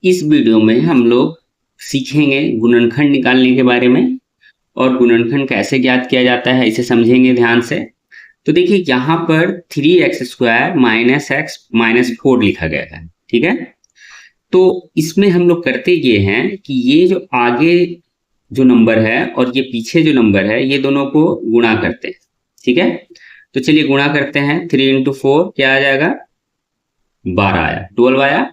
इस वीडियो में हम लोग सीखेंगे गुणनखंड निकालने के बारे में और गुणनखंड कैसे ज्ञात किया जाता है इसे समझेंगे ध्यान से। तो देखिए यहाँ पर 3x² माइनस एक्स माइनस 4 लिखा गया है, ठीक है। तो इसमें हम लोग करते ये हैं कि ये जो आगे जो नंबर है और ये पीछे जो नंबर है ये दोनों को गुणा करते हैं, ठीक है। तो चलिए गुणा करते हैं। 3 × 4 क्या आ जाएगा, 12 आया, 12 आया।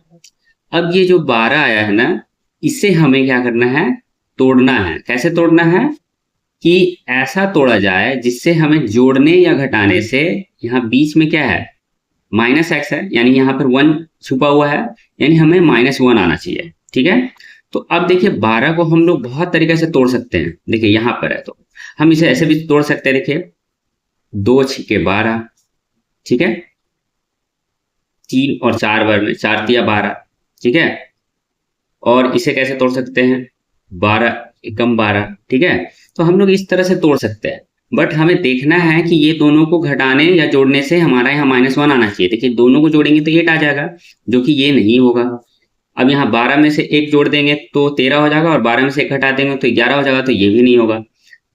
अब ये जो 12 आया है ना, इसे हमें क्या करना है, तोड़ना है। कैसे तोड़ना है कि ऐसा तोड़ा जाए जिससे हमें जोड़ने या घटाने से यहाँ बीच में क्या है, माइनस एक्स है, यानी यहाँ पर 1 छुपा हुआ है, यानी हमें -1 आना चाहिए, ठीक है। तो अब देखिए 12 को हम लोग बहुत तरीके से तोड़ सकते हैं। देखिए यहाँ पर है तो हम इसे ऐसे भी तोड़ सकते हैं। देखिए 2 × 12, ठीक है। 3 और 4 बार में 4 × 12, ठीक है। और इसे कैसे तोड़ सकते हैं, 12 × 12, ठीक है। तो हम लोग इस तरह से तोड़ सकते हैं, बट हमें देखना है कि ये दोनों को घटाने या जोड़ने से हमारा यहाँ -1 आना चाहिए। देखिए दोनों को जोड़ेंगे तो 8 आ जाएगा, जो कि ये नहीं होगा। अब यहाँ 12 में से 1 जोड़ देंगे तो 13 हो जाएगा, और 12 में से 1 घटा देंगे तो 11 हो जाएगा, तो ये भी नहीं होगा।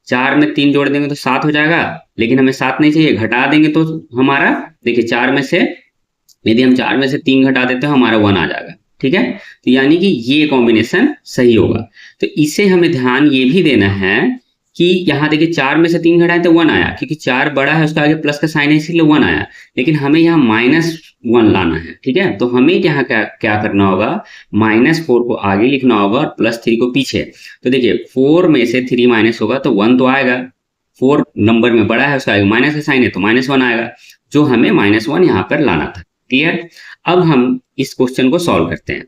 4 में 3 जोड़ देंगे तो 7 हो जाएगा, लेकिन हमें 7 नहीं चाहिए, घटा देंगे तो हमारा, देखिए 4 में से यदि हम 4 में से 3 घटा देते हैं हमारा 1 आ जाएगा, ठीक है। तो यानी कि ये कॉम्बिनेशन सही होगा। तो इसे हमें ध्यान ये भी देना है कि यहाँ देखिए 4 में से 3 घटाए तो 1 आया, क्योंकि 4 बड़ा है उसका आगे प्लस का साइन है इसीलिए 1 आया, लेकिन हमें यहाँ -1 लाना है, ठीक है। तो हमें यहाँ क्या करना होगा, -4 को आगे लिखना होगा और +3 को पीछे। तो देखिए 4 में से 3 माइनस होगा तो 1 तो आएगा, 4 नंबर में बड़ा है उसका आगे माइनस का साइन है तो -1 आएगा, जो हमें -1 यहाँ पर लाना था। क्लियर। अब हम इस क्वेश्चन को सॉल्व करते हैं।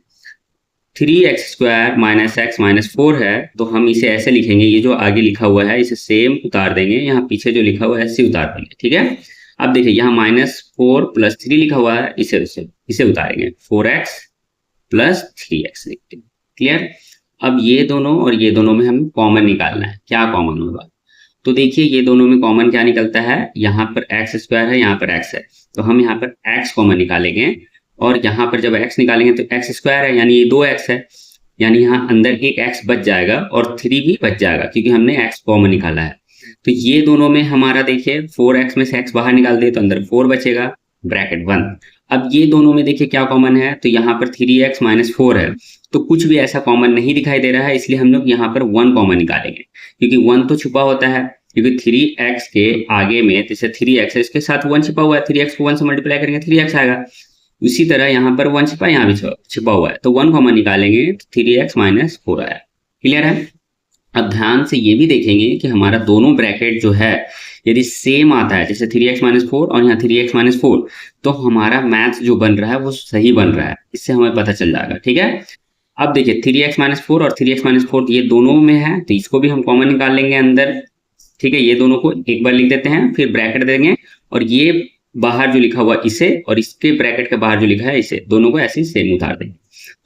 3x² माइनस एक्स माइनस 4 है, तो हम इसे ऐसे लिखेंगे, ये जो आगे लिखा हुआ है इसे सेम उतार देंगे, यहाँ पीछे जो लिखा हुआ है ऐसे उतार देंगे, ठीक है। अब देखिए यहाँ -4 + 3 लिखा हुआ है, इसे उतारेंगे, 4x + 3x लिखते हैं। क्लियर। अब ये दोनों और ये दोनों में हमें कॉमन निकालना है, क्या कॉमन होगा। तो देखिए ये दोनों में कॉमन क्या निकलता है, यहाँ पर x² है, यहाँ पर x है, तो हम यहाँ पर x कॉमन निकालेंगे, और यहाँ पर जब x निकालेंगे तो x² है, यानी ये 2x है, यानी यहाँ अंदर एक x बच जाएगा और 3 भी बच जाएगा, क्योंकि हमने x कॉमन निकाला है। तो ये दोनों में हमारा देखिए 4x में से x बाहर निकाल दे तो अंदर 4 बचेगा, ब्रैकेट बंद। अब ये दोनों में देखिए क्या कॉमन है, तो यहाँ पर 3x - 4 है, तो कुछ भी ऐसा कॉमन नहीं दिखाई दे रहा है, इसलिए हम लोग यहाँ पर 1 कॉमन निकालेंगे, क्योंकि 1 तो छुपा होता है, क्योंकि 3x के आगे में जैसे 3x है, इसके साथ 1 छिपा हुआ है, 3x को 1 से मल्टीप्लाई करेंगे 3x आएगा। उसी तरह यहाँ पर 1 छिपा, यहाँ भी छिपा हुआ है, तो 1 कॉमन निकालेंगे तो 3x - 4 आया। क्लियर है। अब ध्यान से ये भी देखेंगे कि हमारा दोनों ब्रैकेट जो है यदि सेम आता है, जैसे 3x - 4 और यहाँ 3x - 4, तो हमारा मैथ जो बन रहा है वो सही बन रहा है, इससे हमें पता चल जाएगा, ठीक है। अब देखिए 3x - 4 और 3x - 4 ये दोनों में है, तो इसको भी हम कॉमन निकाल लेंगे अंदर, ठीक है। ये दोनों को एक बार लिख देते हैं, फिर ब्रैकेट देंगे, और ये बाहर जो लिखा हुआ इसे और इसके ब्रैकेट के बाहर जो लिखा है इसे, दोनों को ऐसे सेम उतार देंगे,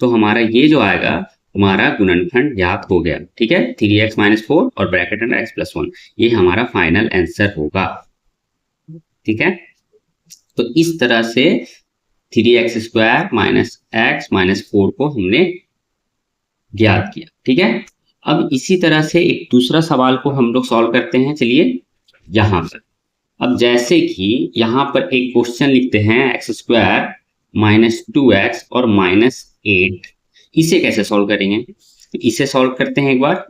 तो हमारा ये जो आएगा हमारा गुणनखंड ज्ञात हो गया, ठीक है। 3x - 4 और ब्रैकेट अंदर x + 1, ये हमारा फाइनल आंसर होगा, ठीक है। तो इस तरह से 3x² माइनस एक्स माइनस 4 को हमने ज्ञात किया, ठीक है। अब इसी तरह से एक दूसरा सवाल को हम लोग सॉल्व करते हैं। चलिए यहाँ पर, अब जैसे कि यहाँ पर एक क्वेश्चन लिखते हैं x² - 2x और -8, इसे कैसे सॉल्व करेंगे, तो इसे सॉल्व करते हैं एक बार।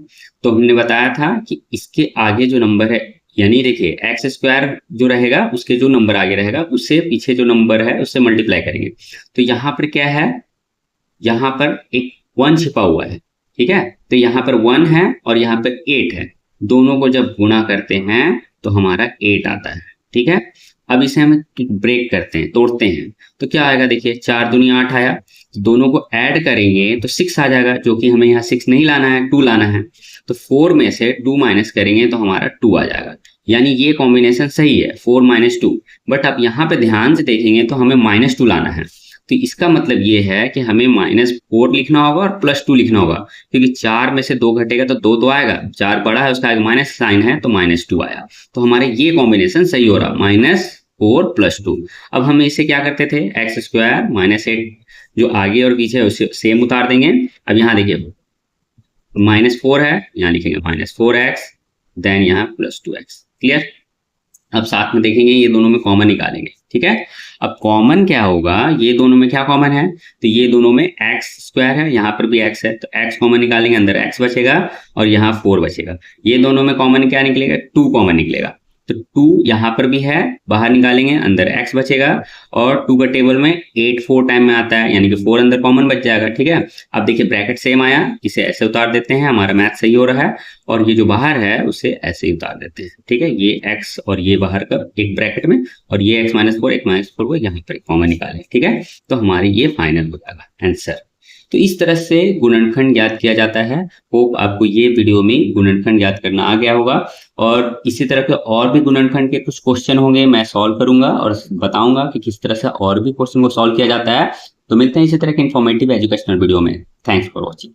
तो हमने बताया था कि इसके आगे जो नंबर है, यानी देखिए x² जो रहेगा उसके जो नंबर आगे रहेगा उससे पीछे जो नंबर है उससे मल्टीप्लाई करेंगे। तो यहाँ पर क्या है, यहाँ पर एक 1 छिपा हुआ है, ठीक है। तो यहाँ पर 1 है और यहाँ पर 8 है, दोनों को जब गुणा करते हैं तो हमारा 8 आता है, ठीक है। अब इसे हम ब्रेक करते हैं, तोड़ते हैं, तो क्या आएगा, देखिए 4 दूनी 8 आया, दोनों को ऐड करेंगे तो 6 आ जाएगा, जो कि हमें यहाँ 6 नहीं लाना है, 2 लाना है। तो 4 में से 2 माइनस करेंगे तो हमारा 2 आ जाएगा, यानी ये कॉम्बिनेशन सही है, 4 - 2। बट अब यहाँ पे ध्यान से देखेंगे तो हमें -2 लाना है, तो इसका मतलब ये है कि हमें -4 लिखना होगा और +2 लिखना होगा, क्योंकि 4 में से 2 घटेगा तो 2 तो आएगा, 4 बड़ा है उसका आगे माइनस साइन है तो -2 आया, तो हमारे ये कॉम्बिनेशन सही हो रहा, -4 + 2। अब हम इसे क्या करते थे, x² - 8 जो आगे और पीछे है उसे सेम उतार देंगे। अब यहाँ देखिए -4 है, यहाँ लिखेंगे -4x, देन यहाँ +2x। क्लियर। अब साथ में देखेंगे ये दोनों में कॉमन निकालेंगे, ठीक है। अब कॉमन क्या होगा, ये दोनों में क्या कॉमन है, तो ये दोनों में x² है, यहाँ पर भी x है, तो x कॉमन निकालेंगे, अंदर x बचेगा और यहाँ 4 बचेगा। ये दोनों में कॉमन क्या निकलेगा, 2 कॉमन निकलेगा, तो 2 यहाँ पर भी है, बाहर निकालेंगे, अंदर x बचेगा और 2 का टेबल में 8 4 टाइम में आता है, यानी कि 4 अंदर कॉमन बच जाएगा, ठीक है। अब देखिए ब्रैकेट सेम आया, इसे ऐसे उतार देते हैं, हमारा मैथ सही हो रहा है, और ये जो बाहर है उसे ऐसे ही उतार देते हैं, ठीक है। ये x और ये बाहर का एक ब्रैकेट में, और ये x -4 एक -4 को यहाँ पर कॉमन निकालें, ठीक है। तो हमारे ये फाइनल हो जाएगा आंसर। तो इस तरह से गुणनखंड ज्ञात किया जाता है। होप आपको ये वीडियो में गुणनखंड ज्ञात करना आ गया होगा, और इसी तरह के और भी गुणनखंड के कुछ क्वेश्चन होंगे, मैं सॉल्व करूंगा और बताऊंगा कि किस तरह से और भी क्वेश्चन को सॉल्व किया जाता है। तो मिलते हैं इसी तरह के इन्फॉर्मेटिव एजुकेशनल वीडियो में। Thanks for watching.